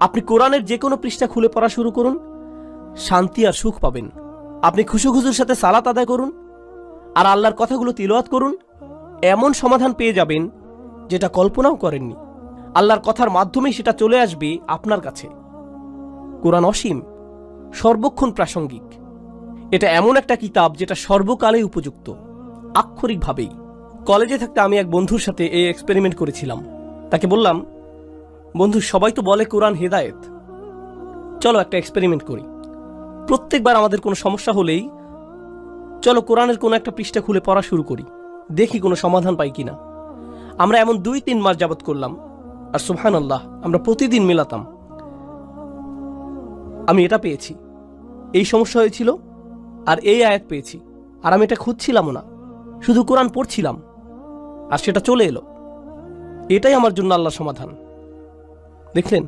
আপনি কোরআনের যে কোনো পৃষ্ঠা খুলে পড়া শুরু করুন, শান্তি আর সুখ পাবেন। আপনি খুশুখুজুর সাথে সালাত আদায় করুন আর আল্লাহর কথাগুলো তিলাওয়াত করুন, এমন সমাধান পেয়ে যাবেন যেটা কল্পনাও করেননি। আল্লাহর কথার মাধ্যমেই সেটা চলে আসবে আপনার কাছে। কোরআন অসীম, সর্বক্ষণ প্রাসঙ্গিক। এটা এমন একটা কিতাব যেটা সর্বকালে উপযুক্ত, আক্ষরিকভাবেই। কলেজে থাকতে আমি এক বন্ধুর সাথে এই এক্সপেরিমেন্ট করেছিলাম। তাকে বললাম, বন্ধু, সবাই তো বলে কোরআন হেদায়েত, চলো একটা এক্সপেরিমেন্ট করি। প্রত্যেকবার আমাদের কোনো সমস্যা হলেই চলো কোরআনের কোনো একটা পৃষ্ঠা খুলে পড়া শুরু করি, দেখি কোনো সমাধান পাই কিনা। আমরা এমন 2-3 মাস যাবত করলাম, আর সুবহানাল্লাহ, আমরা প্রতিদিন মেলাতাম। আমি এটা পেয়েছি, এই সমস্যা হয়েছিল, আর এই আয়াত পেয়েছি, আর আমি এটা খুঁজছিলামও না, শুধু কোরআন পড়ছিলাম আর সেটা চলে এলো। এটাই আমার জন্য আল্লাহর সমাধান। দেখলেন?